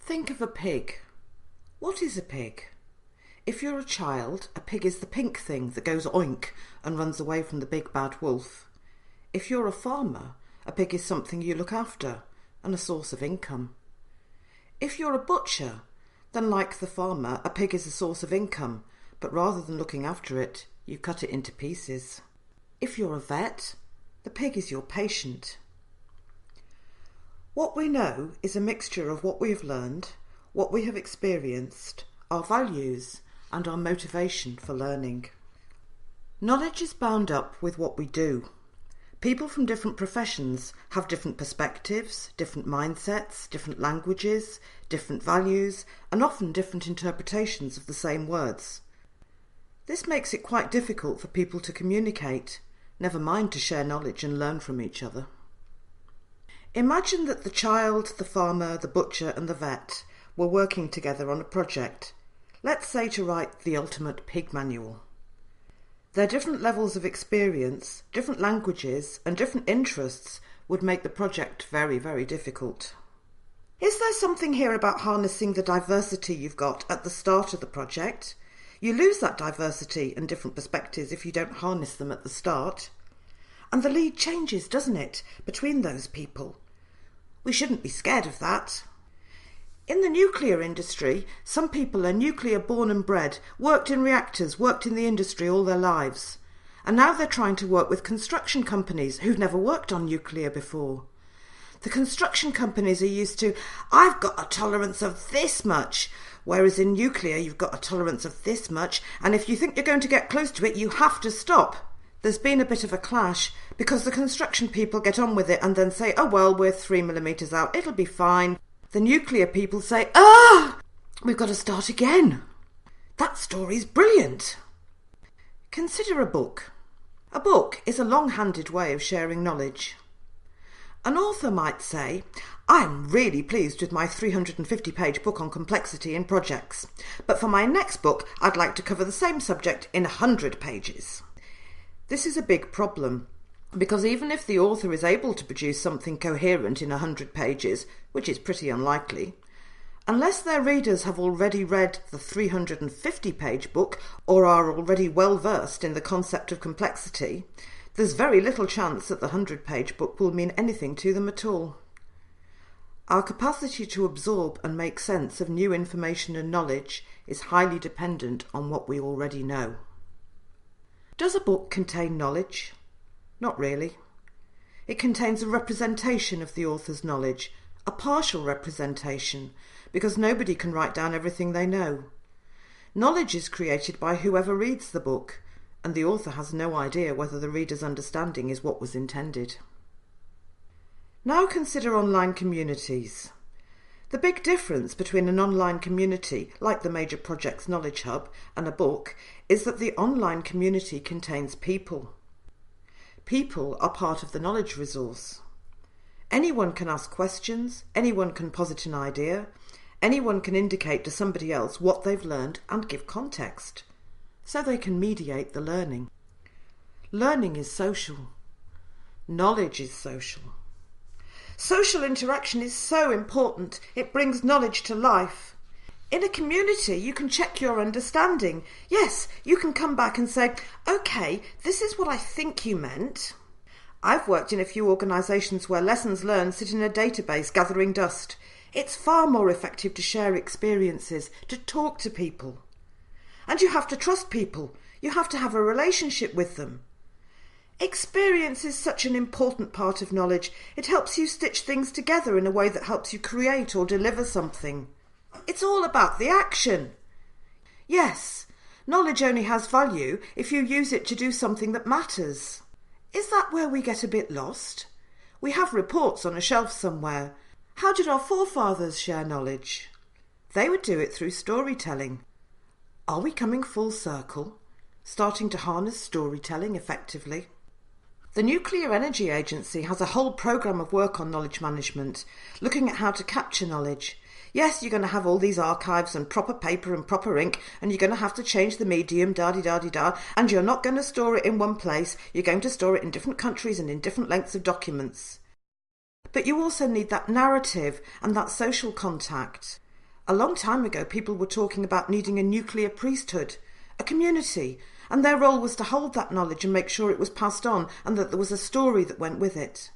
Think of a pig. What is a pig? If you're a child, a pig is the pink thing that goes oink and runs away from the big bad wolf. If you're a farmer, a pig is something you look after and a source of income. If you're a butcher, then like the farmer, a pig is a source of income, but rather than looking after it, you cut it into pieces. If you're a vet, the pig is your patient. What we know is a mixture of what we have learned, what we have experienced, our values, and our motivation for learning. Knowledge is bound up with what we do. People from different professions have different perspectives, different mindsets, different languages, different values, and often different interpretations of the same words. This makes it quite difficult for people to communicate, never mind to share knowledge and learn from each other. Imagine that the child, the farmer, the butcher and the vet were working together on a project, let's say to write the ultimate pig manual. Their different levels of experience, different languages and different interests would make the project very, very difficult. Is there something here about harnessing the diversity you've got at the start of the project? You lose that diversity and different perspectives if you don't harness them at the start. And the lead changes, doesn't it, between those people? We shouldn't be scared of that. In the nuclear industry, some people are nuclear born and bred, worked in reactors, worked in the industry all their lives. And now they're trying to work with construction companies who've never worked on nuclear before. The construction companies are used to, I've got a tolerance of this much, whereas in nuclear you've got a tolerance of this much, and if you think you're going to get close to it, you have to stop. There's been a bit of a clash because the construction people get on with it and then say, oh well, we're 3 millimetres out, it'll be fine. The nuclear people say, we've got to start again. That story's brilliant. Consider a book. A book is a long-handed way of sharing knowledge. An author might say, I'm really pleased with my 350-page book on complexity in projects, but for my next book I'd like to cover the same subject in 100 pages. This is a big problem, because even if the author is able to produce something coherent in 100 pages, which is pretty unlikely, unless their readers have already read the 350-page book or are already well versed in the concept of complexity, there's very little chance that the 100-page book will mean anything to them at all. Our capacity to absorb and make sense of new information and knowledge is highly dependent on what we already know. Does a book contain knowledge? Not really. It contains a representation of the author's knowledge, a partial representation, because nobody can write down everything they know. Knowledge is created by whoever reads the book, and the author has no idea whether the reader's understanding is what was intended. Now consider online communities. The big difference between an online community, like the Major Projects Knowledge Hub, and a book is that the online community contains people. People are part of the knowledge resource. Anyone can ask questions, anyone can posit an idea, anyone can indicate to somebody else what they've learned and give context, so they can mediate the learning. Learning is social. Knowledge is social. Social interaction is so important, it brings knowledge to life. In a community, you can check your understanding. Yes, you can come back and say, OK, this is what I think you meant. I've worked in a few organisations where lessons learned sit in a database gathering dust. It's far more effective to share experiences, to talk to people. And you have to trust people. You have to have a relationship with them. Experience is such an important part of knowledge. It helps you stitch things together in a way that helps you create or deliver something. It's all about the action. Yes, knowledge only has value if you use it to do something that matters. Is that where we get a bit lost? We have reports on a shelf somewhere. How did our forefathers share knowledge? They would do it through storytelling. Are we coming full circle, starting to harness storytelling effectively? The Nuclear Energy Agency has a whole programme of work on knowledge management, looking at how to capture knowledge. Yes, you're going to have all these archives and proper paper and proper ink, and you're going to have to change the medium, da-di-da-di-da, and you're not going to store it in one place, you're going to store it in different countries and in different lengths of documents. But you also need that narrative and that social contact. A long time ago, people were talking about needing a nuclear priesthood, a community, and their role was to hold that knowledge and make sure it was passed on and that there was a story that went with it.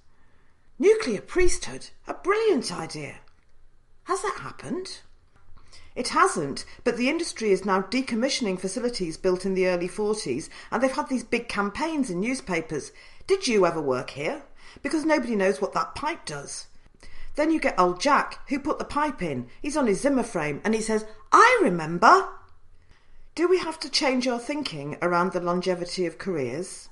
Nuclear priesthood? A brilliant idea. Has that happened? It hasn't, but the industry is now decommissioning facilities built in the early 40s, and they've had these big campaigns in newspapers. Did you ever work here? Because nobody knows what that pipe does. Then you get old Jack, who put the pipe in. He's on his Zimmer frame, and he says, "I remember." Do we have to change our thinking around the longevity of careers?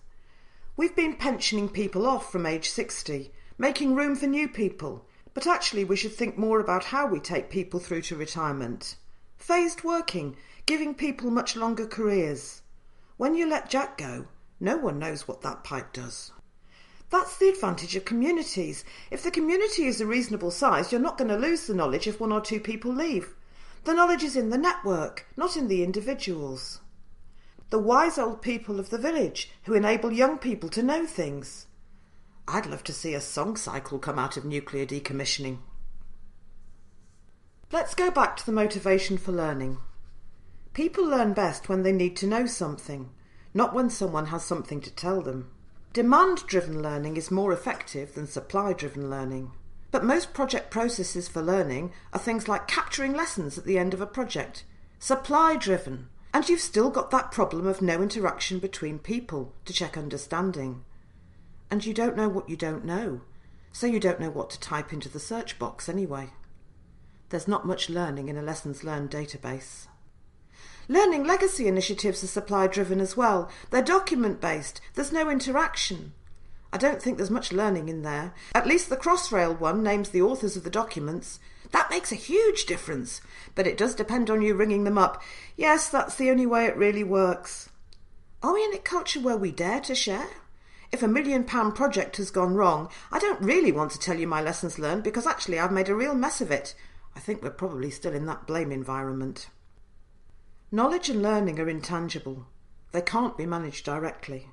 We've been pensioning people off from age 60, making room for new people. But actually we should think more about how we take people through to retirement. Phased working, giving people much longer careers. When you let Jack go, no one knows what that pipe does. That's the advantage of communities. If the community is a reasonable size, you're not going to lose the knowledge if one or two people leave. The knowledge is in the network, not in the individuals. The wise old people of the village who enable young people to know things. I'd love to see a song cycle come out of nuclear decommissioning. Let's go back to the motivation for learning. People learn best when they need to know something, not when someone has something to tell them. Demand-driven learning is more effective than supply-driven learning. But most project processes for learning are things like capturing lessons at the end of a project. Supply-driven. And you've still got that problem of no interaction between people to check understanding. And you don't know what you don't know, so you don't know what to type into the search box anyway. There's not much learning in a lessons learned database. Learning legacy initiatives are supply-driven as well. They're document-based. There's no interaction. I don't think there's much learning in there. At least the Crossrail one names the authors of the documents. That makes a huge difference, but it does depend on you ringing them up. Yes, that's the only way it really works. Are we in a culture where we dare to share? If a £1 million project has gone wrong, I don't really want to tell you my lessons learned because actually I've made a real mess of it. I think we're probably still in that blame environment. Knowledge and learning are intangible. They can't be managed directly.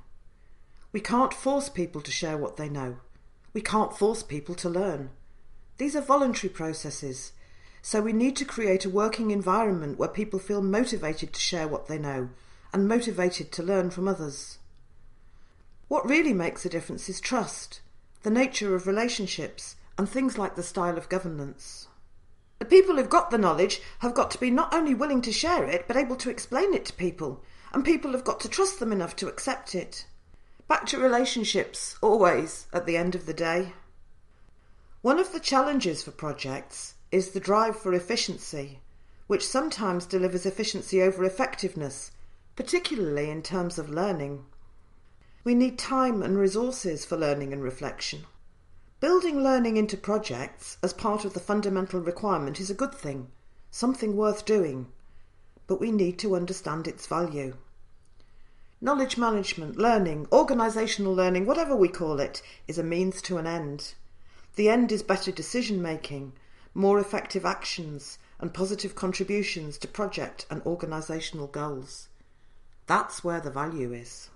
We can't force people to share what they know. We can't force people to learn. These are voluntary processes, so we need to create a working environment where people feel motivated to share what they know and motivated to learn from others. What really makes a difference is trust, the nature of relationships, and things like the style of governance. The people who've got the knowledge have got to be not only willing to share it, but able to explain it to people, and people have got to trust them enough to accept it. Back to relationships, always, at the end of the day. One of the challenges for projects is the drive for efficiency, which sometimes delivers efficiency over effectiveness, particularly in terms of learning. We need time and resources for learning and reflection. Building learning into projects as part of the fundamental requirement is a good thing, something worth doing, but we need to understand its value. Knowledge management, learning, organisational learning, whatever we call it, is a means to an end. The end is better decision making, more effective actions, and positive contributions to project and organisational goals. That's where the value is.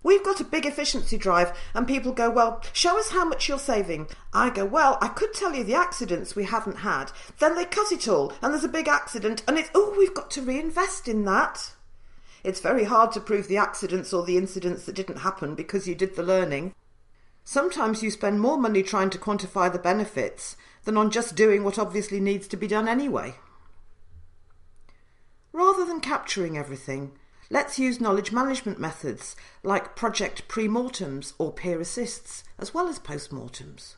We've got a big efficiency drive and people go, well, show us how much you're saving. I go, well, I could tell you the accidents we haven't had. Then they cut it all and there's a big accident and it's, oh, we've got to reinvest in that. It's very hard to prove the accidents or the incidents that didn't happen because you did the learning. Sometimes you spend more money trying to quantify the benefits than on just doing what obviously needs to be done anyway. Rather than capturing everything, let's use knowledge management methods like project pre-mortems or peer assists, as well as post-mortems.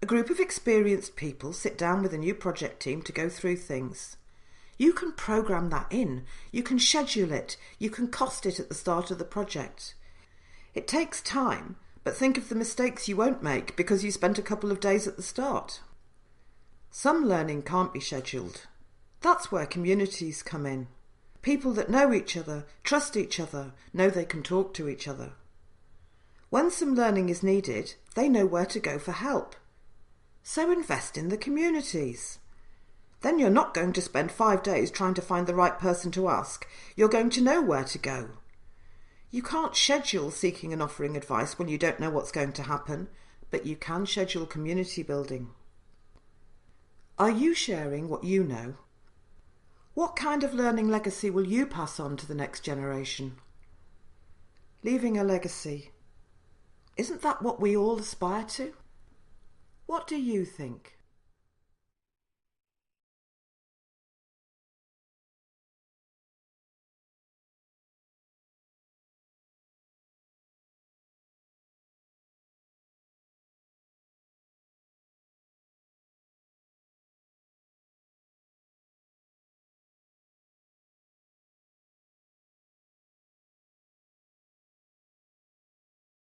A group of experienced people sit down with a new project team to go through things. You can program that in, you can schedule it, you can cost it at the start of the project. It takes time, but think of the mistakes you won't make because you spent a couple of days at the start. Some learning can't be scheduled. That's where communities come in. People that know each other, trust each other, know they can talk to each other. When some learning is needed, they know where to go for help. So invest in the communities. Then you're not going to spend 5 days trying to find the right person to ask. You're going to know where to go. You can't schedule seeking and offering advice when you don't know what's going to happen, but you can schedule community building. Are you sharing what you know What kind of learning legacy will you pass on to the next generation? Leaving a legacy. Isn't that what we all aspire to? What do you think?